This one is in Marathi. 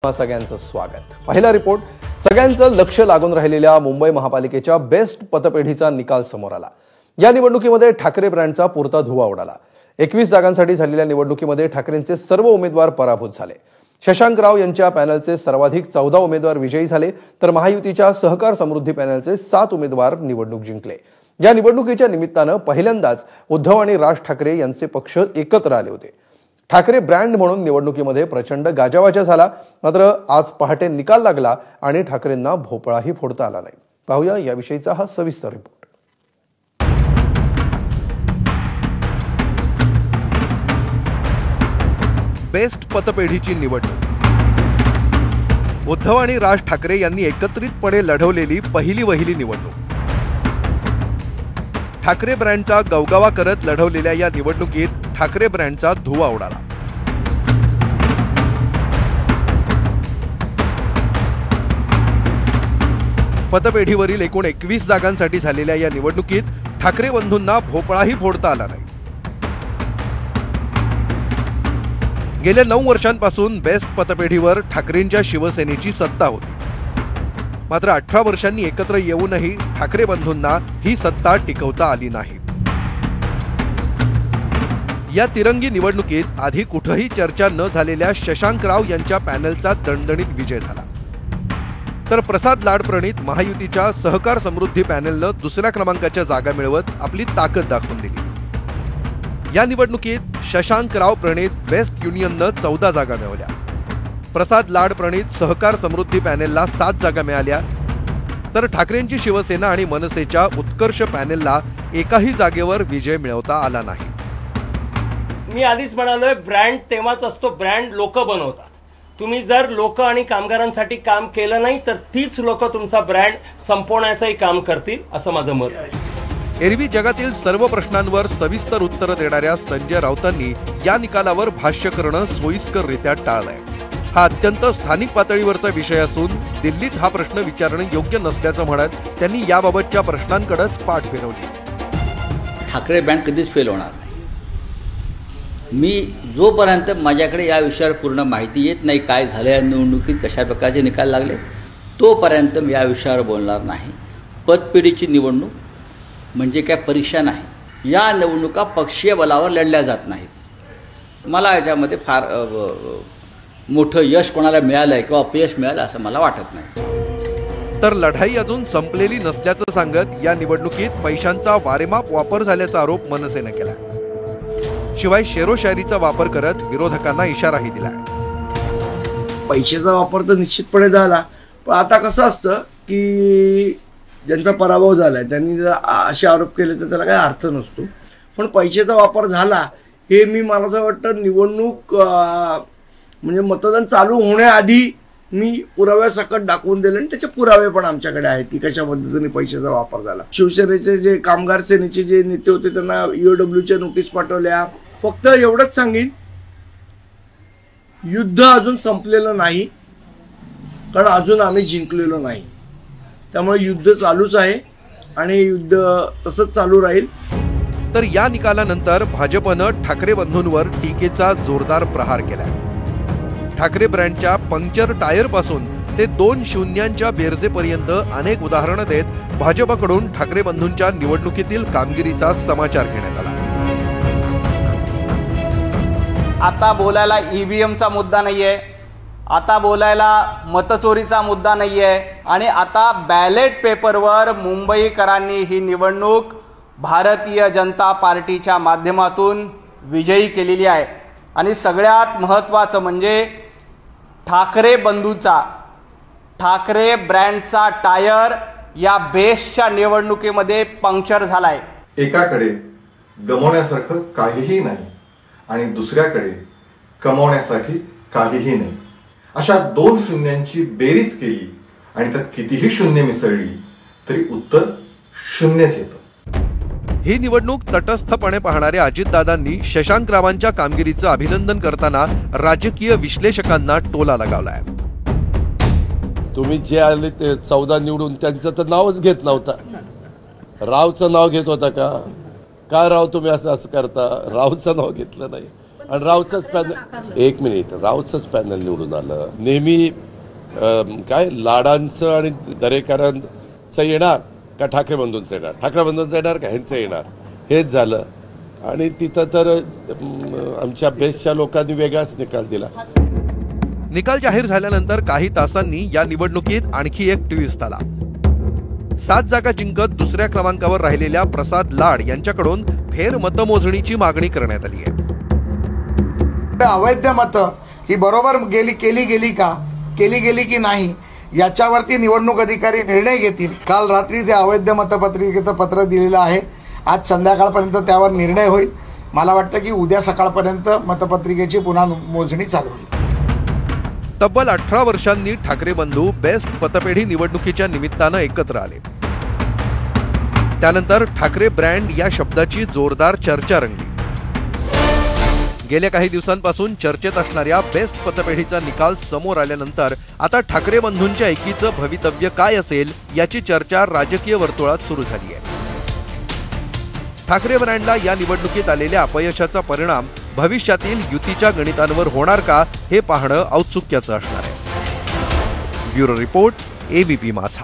सगळ्यांचं स्वागत। पहिला रिपोर्ट, सगळ्यांचं लक्ष लागून राहिलेल्या मुंबई महापालिकेच्या बेस्ट पतपेढीचा निकाल समोर आला। या निवडणुकीमध्ये ठाकरे ब्रँडचा पुरता धुव्वा उडाला। 21 जागांसाठी झालेल्या निवडणुकीमध्ये ठाकरेंचे सर्व उमेदवार पराभूत झाले। शशांक राव यांच्या पॅनलचे सर्वाधिक 14 उमेदवार विजयी झाले, तर महायुतीच्या सहकार समृद्धी पॅनलचे 7 उमेदवार निवडणूक जिंकले। या निवडणुकीच्या निमित्तानं पहिल्यांदाच उद्धव आणि राज ठाकरे यांचे पक्ष एकत्र आले होते। ठाकरे ब्रँड म्हणून निवडणुकीमध्ये प्रचंड गाजावाजा झाला, मात्र आज पहाटे निकाल लागला आणि ठाकरेंना भोपळाही फोडता आला नाही। पाहूया याविषयीचा हा सविस्तर रिपोर्ट। बेस्ट पतपेढीची निवडणूक। उद्धव आणि राज ठाकरे यांनी एकत्रितपणे लढवलेली पहिली निवडणूक। ठाकरे ब्रँडचा गवगवा करत लढवलेल्या या निवडणुकीत ठाकरे ब्रँडचा धुव्वा उडाला। पतपेढीवरील एकूण 21 जागांसाठी झालेल्या या निवडणुकीत ठाकरे बंधूंना भोपळाही फोडता आला नाही। गेल्या 9 वर्षांपासून बेस्ट पतपेढीवर ठाकरेंच्या शिवसेनेची सत्ता होती, मात्र 18 वर्षांनी एकत्र येऊनही ठाकरे बंधूंना ही सत्ता टिकवता आली नाही। या तिरंगी निवडणुकीत आधी कुठेही चर्चा न झालेल्या शशांक राव यांच्या पॅनलचा दणदणीत विजय झाला, तर प्रसाद लाडप्रणीत महायुतीच्या सहकार समृद्धी पॅनलनं दुसऱ्या क्रमांकाच्या जागा मिळवत आपली ताकद दाखवून दिली। या निवडणुकीत शशांक राव प्रणीत बेस्ट युनियननं 14 जागा मिळवल्या। प्रसाद लाडप्रणीत सहकार समृद्धी पॅनेलला 7 जागा मिळाल्या, तर ठाकरेंची शिवसेना आणि मनसेच्या उत्कर्ष पॅनेलला एकाही जागेवर विजय मिळवता आला नाही। मी आधीच म्हणालोय, ब्रँड तेव्हाच असतो, ब्रँड लोक बनवतात। तुम्ही जर लोक आणि कामगारांसाठी काम केलं नाही तर तीच लोक तुमचा ब्रँड संपवण्याचंही काम करतील, असं माझं मत आहे। एरवी जगातील सर्व प्रश्नांवर सविस्तर उत्तरं देणाऱ्या संजय राऊतांनी या निकालावर भाष्य करणं सोयीस्कररित्या टाळलंय। हा अत्यंत स्थानिक पातळीवरचा विषय असून दिल्लीत हा प्रश्न विचारणं योग्य नसल्याचं म्हणत त्यांनी याबाबतच्या प्रश्नांकडेच पाठ फिरवली। ठाकरे ब्रँड कधीच फेल होणार नाही। मी जोपर्यंत माझ्याकडे या विषयावर पूर्ण माहिती येत नाही, काय झालं या निवडणुकीत, कशा प्रकारचे निकाल लागले, तोपर्यंत मी या विषयावर बोलणार नाही। पतपेढीची निवडणूक म्हणजे काय परीक्षा नाही। या निवडणुका पक्षीय बलावर लढल्या जात नाहीत। मला याच्यामध्ये फार मोठं यश कोणाला मिळालंय किंवा अपयश मिळालं असं मला वाटत नाही। तर लढाई अजून संपलेली नसल्याचं सांगत या निवडणुकीत पैशांचा वारेमाप वापर झाल्याचा आरोप मनसेनं केला। शिवाय शेरोशायरीचा वापर करत विरोधकांना इशाराही दिला। पैशाचा वापर तर निश्चितपणे झाला, पण आता कसं असतं की ज्यांचा पराभव झालाय त्यांनी जर असे आरोप केले तर त्याला काही अर्थ नसतो। पण पैशाचा वापर झाला हे मला असं वाटतं निवडणूक म्हणजे मतदान चालू होण्याआधी मी पुराव्यासकट दाखवून दिले आणि त्याचे पुरावे पण आमच्याकडे आहेत की कशा पद्धतीने पैशाचा वापर झाला। शिवसेनेचे जे कामगार सेनेचे जे नेते होते त्यांना EOWच्या नोटीस पाठवल्या। फक्त एवढंच सांगेन, युद्ध अजून संपलेलं नाही, कारण अजून आम्ही जिंकलेलो नाही। त्यामुळे युद्ध चालूच आहे आणि युद्ध तसंच चालू राहील। तर या निकालानंतर भाजपनं ठाकरे बंधूंवर टीकेचा जोरदार प्रहार केला। ठाकरे ब्रँडच्या पंक्चर टायर पासून ते 2 शून्यांच्या बेरजेपर्यंत अनेक उदाहरणं देत भाजपकडून ठाकरे बंधूंच्या निवडणुकीतील कामगिरीचा समाचार घेण्यात आला। आता बोलायला ईव्हीएमचा मुद्दा नाहीये, आता बोलायला मतचोरीचा मुद्दा नाहीये, आणि आता बॅलेट पेपरवर मुंबईकरांनी ही निवडणूक भारतीय जनता पार्टीच्या माध्यमातून विजयी केलेली आहे। आणि सगळ्यात महत्त्वाचं म्हणजे ठाकरे बंधूचा, ठाकरे ब्रँडचा टायर या बेस्टच्या निवडणुकीमध्ये पंक्चर झालाय। एकाकडे गमावण्यासारखं काहीही नाही आणि दुसऱ्याकडे कमावण्यासाठी काहीही नाही, अशा 2 शून्यांची बेरीज केली आणि त्यात कितीही शून्य मिसळली तरी उत्तर शून्यच येतं। ही निवडणूक तटस्थपणे पाहणाऱ्या अजितदादांनी शशांक रावांच्या कामगिरीचं अभिनंदन करताना राजकीय विश्लेषकांना टोला लगावलाय। तुम्ही जे आले ते 14 निवडून त्यांचं तर नावच घेत नव्हता, रावचं नाव घेत होता का? राव तुम्ही असं करता? रावचं नाव घेतलं नाही। आणि राऊतचंच पॅनल, एक मिनिट, राऊतचंच पॅनल निवडून आलं. नेहमी काय लाडांचं आणि दरेकरांचं येणार का ठाकरे बंधूंचं येणार, ठाकरे बंधूंचं येणार का ह्यांचं येणार, हेच झालं. आणि तिथं तर आमच्या बेस्टच्या लोकांनी वेगळाच निकाल दिला. निकाल जाहीर झाल्यानंतर काही तासांनी या निवडणुकीत आणखी एक ट्विस्ट आला. 7 जागा जिंकत दुसऱ्या क्रमांकावर राहिलेल्या प्रसाद लाड यांच्याकडून फेर मतमोजणीची मागणी करण्यात आली आहे. अवैध मतं ही बरोबर केली गेली की नाही याच्यावरती निवडणूक अधिकारी निर्णय घेतील. काल रात्री ते अवैध मतपत्रिकेचं पत्र दिलेलं आहे. आज संध्याकाळपर्यंत त्यावर निर्णय होईल. मला वाटतं की उद्या सकाळपर्यंत मतपत्रिकेची पुन्हा मोजणी चालू होईल. तब्बल 18 वर्षांनी ठाकरे बंधू बेस्ट पतपेढी निवडणुकीच्या निमित्तानं एकत्र आले. त्यानंतर ठाकरे ब्रँड या शब्दाची जोरदार चर्चा रंगली. गेल्या काही दिवसांपासून चर्चेत असणाऱ्या बेस्ट पतपेढीचा निकाल समोर आल्यानंतर आता ठाकरे बंधूंच्या एकीचं भवितव्य काय असेल याची चर्चा राजकीय वर्तुळात सुरू झाली आहे. ठाकरे ब्रँडला या निवडणुकीत आलेल्या अपयशाचा परिणाम भविष्यातील युतीच्या गणितांवर होणार का हे पाहणं औत्सुक्याचं असणार आहे. ब्युरो रिपोर्ट, ABP माझा.